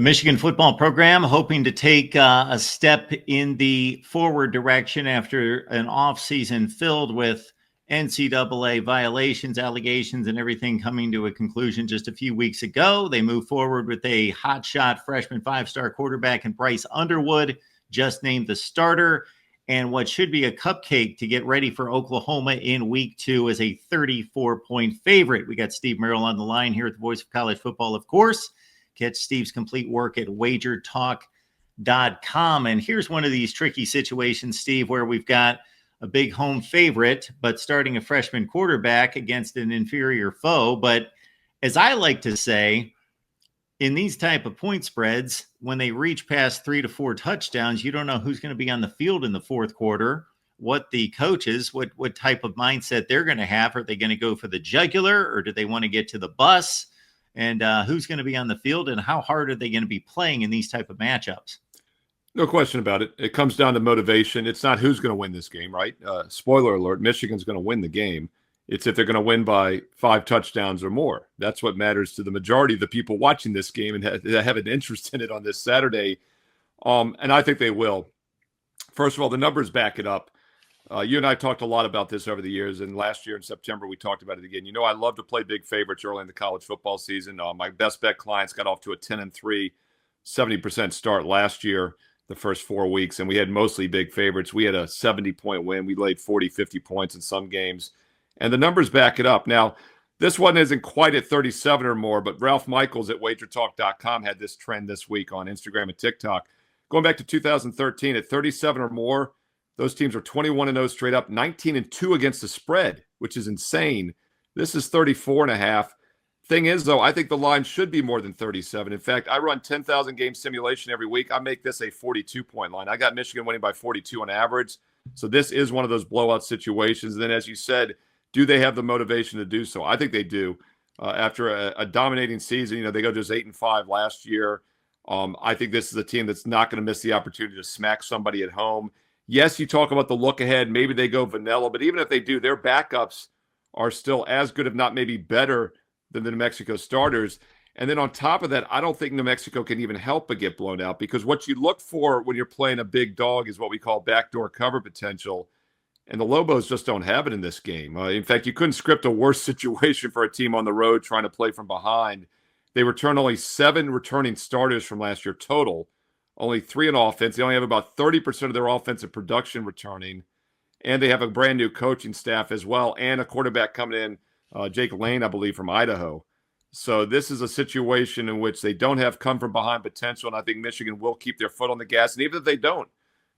The Michigan football program hoping to take a step in the forward direction after an offseason filled with NCAA violations, allegations, and everything coming to a conclusion just a few weeks ago. They moved forward with a hotshot freshman five-star quarterback in Bryce Underwood, just named the starter, and what should be a cupcake to get ready for Oklahoma in week 2 as a 34-point favorite. We got Steve Merrill on the line here at the Voice of College Football, of course. Catch Steve's complete work at wagertalk.com. And here's one of these tricky situations, Steve, where we've got a big home favorite, but starting a freshman quarterback against an inferior foe. But as I like to say, in these type of point spreads, when they reach past 3 to 4 touchdowns, you don't know who's going to be on the field in the fourth quarter, what the coaches, what type of mindset they're going to have. Are they going to go for the jugular, or do they want to get to the bus? And who's going to be on the field, and how hard are they going to be playing in these type of matchups? No question about it. It comes down to motivation. It's not who's going to win this game, right? Spoiler alert, Michigan's going to win the game. It's if they're going to win by 5 touchdowns or more. That's what matters to the majority of the people watching this game and have an interest in it on this Saturday. And I think they will. First of all, the numbers back it up. You and I talked a lot about this over the years, and last year in September we talked about it again. You know, I love to play big favorites early in the college football season. My best bet clients got off to a 10-3, 70% start last year, the first 4 weeks, and we had mostly big favorites. We had a 70-point win. We laid 40, 50 points in some games, and the numbers back it up. Now, this one isn't quite at 37 or more, but Ralph Michaels at wagertalk.com had this trend this week on Instagram and TikTok. Going back to 2013, at 37 or more, those teams are 21-0 straight up, 19-2 against the spread, which is insane. This is 34.5. Thing is, though, I think the line should be more than 37. In fact, I run 10,000 game simulation every week. I make this a 42-point line. I got Michigan winning by 42 on average. So this is one of those blowout situations. And then, as you said, do they have the motivation to do so? I think they do. After a dominating season, you know, they go just 8-5 last year. I think this is a team that's not going to miss the opportunity to smack somebody at home. Yes, you talk about the look ahead. Maybe they go vanilla, but even if they do, their backups are still as good, if not maybe better, than the New Mexico starters. And then on top of that, I don't think New Mexico can even help but get blown out, because what you look for when you're playing a big dog is what we call backdoor cover potential. And the Lobos just don't have it in this game. In fact, you couldn't script a worse situation for a team on the road trying to play from behind. They return only 7 returning starters from last year total. Only 3 in offense. They only have about 30% of their offensive production returning. And they have a brand new coaching staff as well, and a quarterback coming in, Jake Lane, I believe, from Idaho. So this is a situation in which they don't have come-from-behind potential, and I think Michigan will keep their foot on the gas. And even if they don't,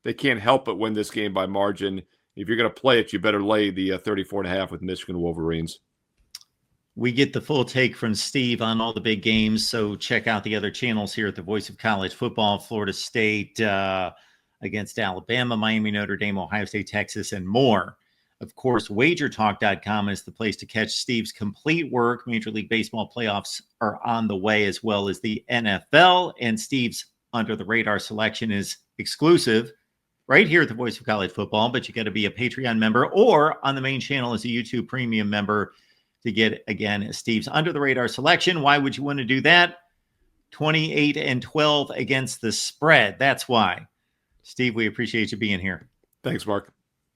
they can't help but win this game by margin. If you're going to play it, you better lay the 34.5 with Michigan Wolverines. We get the full take from Steve on all the big games, so check out the other channels here at the Voice of College Football. Florida State against Alabama, Miami, Notre Dame, Ohio State, Texas, and more. Of course, wagertalk.com is the place to catch Steve's complete work. Major League Baseball playoffs are on the way, as well as the NFL, and Steve's under-the-radar selection is exclusive right here at the Voice of College Football, but you got to be a Patreon member or on the main channel as a YouTube premium member to get, again, Steve's under-the-radar selection. Why would you want to do that? 28-12 against the spread. That's why. Steve, we appreciate you being here. Thanks, Mark.